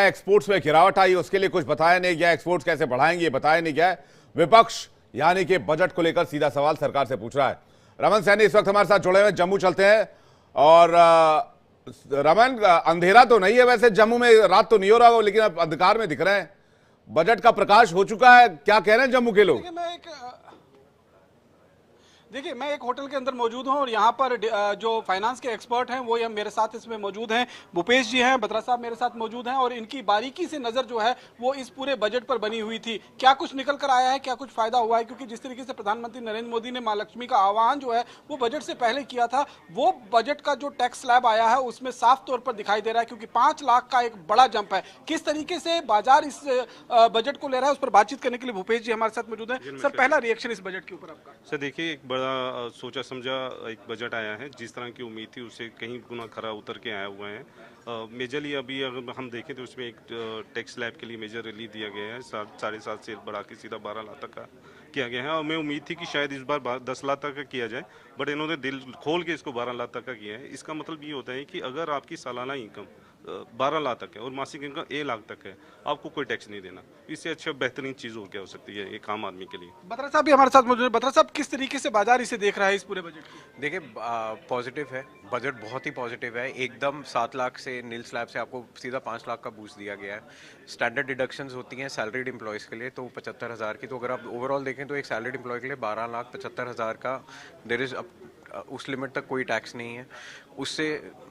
है एक्सपोर्ट्स में गिरावट आई, उसके लिए कुछ बताया नहीं गया। एक्सपोर्ट्स कैसे बढ़ाएंगे ये बताया नहीं गया। विपक्ष यानी कि बजट को लेकर सीधा सवाल सरकार से पूछ रहा है। रमन सैनी इस वक्त हमारे साथ जुड़े हुए, जम्मू चलते हैं। और रमन, अंधेरा तो नहीं है वैसे जम्मू में, रात तो नहीं हो रहा हो, लेकिन अब अंधकार में दिख रहे हैं। बजट का प्रकाश हो चुका है, क्या कह रहे हैं जम्मू के लोग? देखिए, मैं एक होटल के अंदर मौजूद हूं और यहाँ पर जो फाइनेंस के एक्सपर्ट हैं वो मेरे साथ इसमें मौजूद हैं। भूपेश जी हैं, बत्रा साहब मेरे साथ मौजूद हैं और इनकी बारीकी से नज़र जो है वो इस पूरे बजट पर बनी हुई थी। क्या कुछ निकल कर आया है, क्या कुछ फायदा हुआ है? क्योंकि जिस तरीके से प्रधानमंत्री नरेंद्र मोदी ने मां लक्ष्मी का आह्वान जो है वो बजट से पहले किया था, वो बजट का जो टैक्स स्लैब आया है उसमें साफ तौर पर दिखाई दे रहा है, क्योंकि 5 लाख का एक बड़ा जंप है। किस तरीके से बाजार इस बजट को ले रहा है, उस पर बातचीत करने के लिए भूपेश जी हमारे साथ मौजूद है। सर, पहला रिएक्शन इस बजट के ऊपर आपका? सर देखिए, एक बड़ा सोचा समझा एक बजट आया है। जिस तरह की उम्मीद थी उससे कहीं गुना खरा उतर के आया हुआ है। मेजरली अभी अगर हम देखें तो उसमें एक टैक्स स्लैब के लिए मेजर रिलीफ दिया गया है, 7.5 से बढ़ा के सीधा 12 लाख तक का किया गया है। और मैं उम्मीद थी कि शायद इस बार 10 लाख तक का किया जाए, बट इन्होंने दिल खोल के इसको 12 लाख तक का किया है। इसका मतलब ये होता है कि अगर आपकी सालाना इनकम 12 लाख तक है और मासिक इनकम 1 लाख तक है, आपको कोई टैक्स नहीं देना। इससे अच्छा बेहतरीन चीज़ और क्या हो सकती है एक आम आदमी के लिए। बत्रा साहब भी हमारे साथ मौजूद है। बत्रा साहब, किस तरीके से बाजार इसे देख रहा है इस पूरे बजट को? देखिए, पॉजिटिव है, बजट बहुत ही पॉजिटिव है। एकदम 7 लाख से नील स्लैब से आपको सीधा 5 लाख का बूस्ट दिया गया है। स्टैंडर्ड डिडक्शंस होती हैं सैलरीड एम्प्लॉयज़ के लिए तो 75,000 की, तो अगर आप ओवरऑल देखें तो एक सैलरीड एम्प्लॉय के लिए 12,75,000 का देयर इज़ उस लिमिट तक कोई टैक्स नहीं है। उससे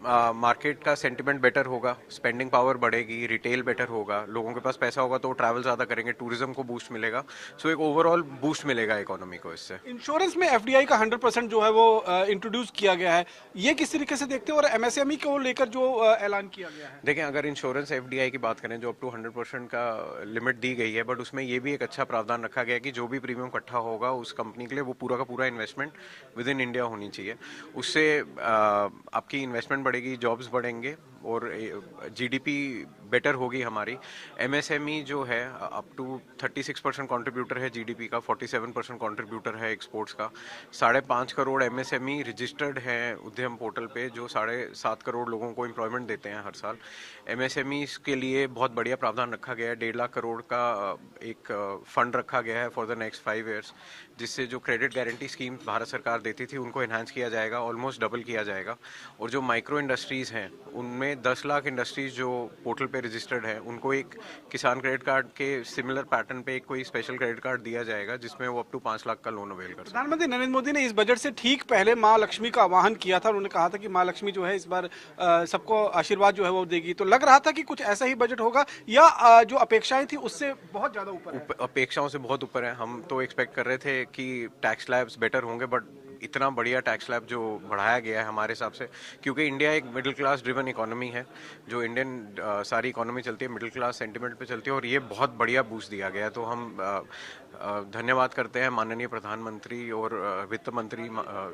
मार्केट का सेंटिमेंट बेटर होगा, स्पेंडिंग पावर बढ़ेगी, रिटेल बेटर होगा, लोगों के पास पैसा होगा तो ट्रैवल ज़्यादा करेंगे, टूरिज्म को बूस्ट मिलेगा। सो एक ओवरऑल बूस्ट मिलेगा इकोनॉमी को इससे। इंश्योरेंस में एफडीआई का 100% जो है वो इंट्रोड्यूस किया गया है, ये किस तरीके से देखते हो? और एमएसएमई को लेकर जो ऐलान किया गया है? देखें, अगर इंश्योरेंस एफडीआई की बात करें जो अप टू 100% का लिमिट दी गई है, बट उसमें ये भी एक अच्छा प्रावधान रखा गया है कि जो भी प्रीमियम इकट्ठा होगा उस कंपनी के लिए वो पूरा का पूरा इन्वेस्टमेंट विद इन इंडिया होनी चाहिए। उससे आपकी इन्वेस्टमेंट बढ़ेगी, जॉब्स बढ़ेंगे और जीडीपी बेटर होगी हमारी। एमएसएमई जो है अप टू 36% कंट्रीब्यूटर है जीडीपी का, 47% कंट्रीब्यूटर है एक्सपोर्ट्स का। 5.5 करोड़ एमएसएमई रजिस्टर्ड हैं उद्यम पोर्टल पे, जो 7.5 करोड़ लोगों को एम्प्लॉयमेंट देते हैं हर साल। एमएसएमई के लिए बहुत बढ़िया प्रावधान रखा गया है। 1.5 लाख करोड़ का एक फंड रखा गया है फॉर द नेक्स्ट 5 ईयर्स, जिससे जो क्रेडिट गारंटी स्कीम भारत सरकार देती थी उनको एनहांस किया जाएगा, ऑलमोस्ट डबल किया जाएगा। और जो माइक्रो इंडस्ट्रीज़ हैं उनमें 10 लाख इंडस्ट्रीज जो पोर्टल पे रजिस्टर्ड है उनको एक किसान क्रेडिट कार्ड के सिमिलर पैटर्न पे एक कोई स्पेशल क्रेडिट कार्ड दिया जाएगा, जिसमें वो अप टू 5 लाख का लोन अवेल कर सकते हैं। प्रधानमंत्री नरेंद्र मोदी ने इस बजट से ठीक पहले मां लक्ष्मी का आह्वान किया था। उन्होंने कहा था कि मां लक्ष्मी जो है इस बार सबको आशीर्वाद जो है वो देगी। तो लग रहा था कि कुछ ऐसा ही बजट होगा या जो अपेक्षाएं थी उससे बहुत ज्यादा ऊपर है? अपेक्षाओं से बहुत ऊपर है। हम तो एक्सपेक्ट कर रहे थे कि टैक्स स्लैब्स बेटर होंगे, बट इतना बढ़िया टैक्स स्लैब जो बढ़ाया गया है हमारे हिसाब से, क्योंकि इंडिया एक मिडिल क्लास ड्रिवन इकोनॉमी है। जो इंडियन सारी इकोनॉमी चलती है मिडिल क्लास सेंटिमेंट पे चलती है, और ये बहुत बढ़िया बूस्ट दिया गया है। तो हम धन्यवाद करते हैं माननीय प्रधानमंत्री और वित्त मंत्री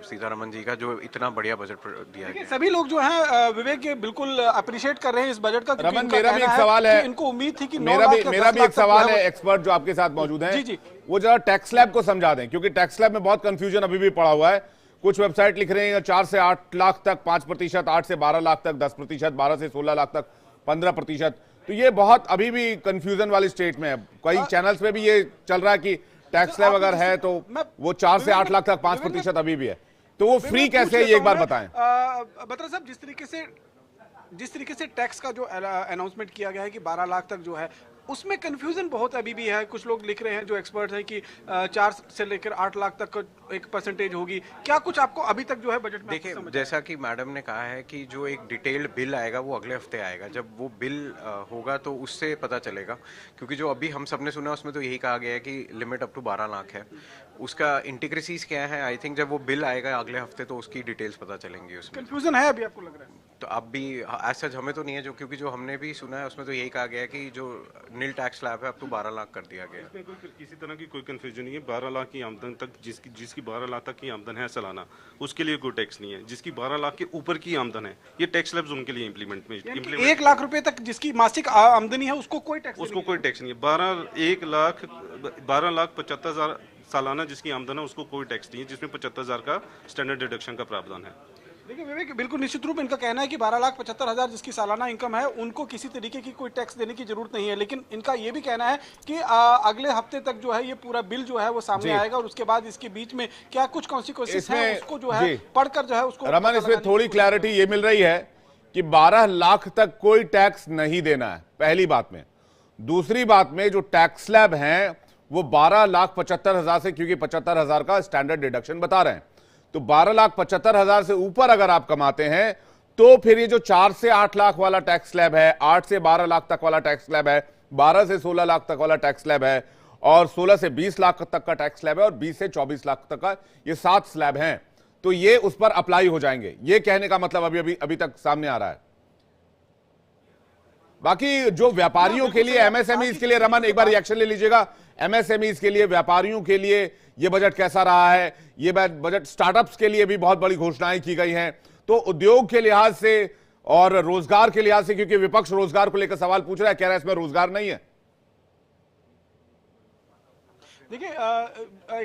सीतारमन जी का, जो इतना बढ़िया बजट दिया गया। सभी लोग जो है विवेक ये बिल्कुल अप्रिशिएट कर रहे हैं इस बजट का। रमन, मेरा भी एक सवाल है, इनको उम्मीद थी कि मेरा भी एक सवाल है एक्सपर्ट जो आपके साथ मौजूद हैं, जी वो जरा टैक्स स्लैब को समझा दें, क्योंकि टैक्स स्लैब में बहुत कंफ्यूजन अभी भी पड़ा हुआ है। कुछ वेबसाइट लिख रहे हैं 4 से 8 लाख तक 5%, 8 से 12 लाख तक 10%, 12 से 16 लाख तक 15%। तो ये बहुत अभी भी कंफ्यूजन वाली स्टेट में है। कई चैनल्स पे भी ये चल रहा है कि टैक्स स्लैब अगर है तो वो 4 से 8 लाख तक 5% अभी भी है, तो वो फ्री कैसे है ये एक बार बताएं। बत्रा साहब, जिस तरीके से टैक्स का जो अनाउंसमेंट किया गया है कि 12 लाख तक जो है, उसमें कंफ्यूजन बहुत अभी भी है। कुछ लोग लिख रहे हैं जो एक्सपर्ट हैं कि 4 से लेकर 8 लाख तक एक परसेंटेज होगी। क्या कुछ आपको अभी तक जो है बजट में? देखिए, जैसा कि मैडम ने कहा है कि जो एक डिटेल्ड बिल आएगा वो अगले हफ्ते आएगा। जब वो बिल होगा तो उससे पता चलेगा, क्योंकि जो अभी हम सब ने सुना उसमें तो यही कहा गया है कि लिमिट अप टू 12 लाख है। उसका इंटीग्रेसीज क्या है, आई थिंक जब वो बिल आएगा अगले हफ्ते तो उसकी डिटेल्स पता चलेंगी। उसमें कंफ्यूजन है अभी आपको लग रहा है? तो अब भी एज सच हमें तो नहीं है, क्योंकि जो हमने भी सुना है उसमें तो यही कहा गया है कि जो नील टैक्स स्लैब है अब तो 12 लाख कर दिया गया है। किसी तरह की कोई कंफ्यूजन नहीं है। 12 लाख की आमदन तक जिसकी 12 लाख तक की आमदन है सालाना, उसके लिए कोई टैक्स नहीं है। जिसकी 12 लाख के ऊपर की आमदन है, ये टैक्स स्लैब्स उनके लिए इम्प्लीमेंट 1 लाख रुपए तक जिसकी मासिक आमदनी है उसको कोई टैक्स नहीं है। 12 लाख 75,000 सालाना जिसकी आमदन है उसको कोई टैक्स नहीं है, जिसमें 75,000 का स्टैंडर्ड डिडक्शन का प्रावधान है। देखिए विवेक, बिल्कुल निश्चित रूप इनका कहना है कि 12,75,000 जिसकी सालाना इनकम है उनको किसी तरीके की कोई टैक्स देने की जरूरत नहीं है, लेकिन इनका ये भी कहना है कि अगले हफ्ते तक जो है ये पूरा बिल जो है वो सामने आएगा और उसके बाद इसके बीच में क्या कुछ कॉन्सिक्वेंसेस हैं उसको जो है पढ़कर जो है उसको रमन, इसमें थोड़ी क्लैरिटी ये मिल रही है कि 12 लाख तक कोई टैक्स नहीं देना है, पहली बात में। दूसरी बात में जो टैक्स स्लैब हैं वो 12,75,000 से, क्योंकि 75,000 का स्टैंडर्ड डिडक्शन बता रहे हैं, तो 12,75,000 से ऊपर अगर आप कमाते हैं तो फिर ये जो 4 से 8 लाख वाला टैक्स स्लैब है, 8 से 12 लाख तक वाला टैक्स स्लैब है, 12 से 16 लाख तक वाला टैक्स स्लैब है और 16 से 20 लाख तक का टैक्स स्लैब है और 20 से 24 लाख तक का, ये 7 स्लैब हैं, तो ये उस पर अप्लाई हो जाएंगे। ये कहने का मतलब अभी तक सामने आ रहा है। बाकी जो व्यापारियों के लिए, एमएसएमईज के लिए, रमन एक बार रिएक्शन ले लीजिएगा, एमएसएमईज के लिए, व्यापारियों के लिए ये बजट कैसा रहा है? ये बजट स्टार्टअप्स के लिए भी बहुत बड़ी घोषणाएं की गई हैं, तो उद्योग के लिहाज से और रोजगार के लिहाज से, क्योंकि विपक्ष रोजगार को लेकर सवाल पूछ रहा है, कह रहा है इसमें रोजगार नहीं है। देखिए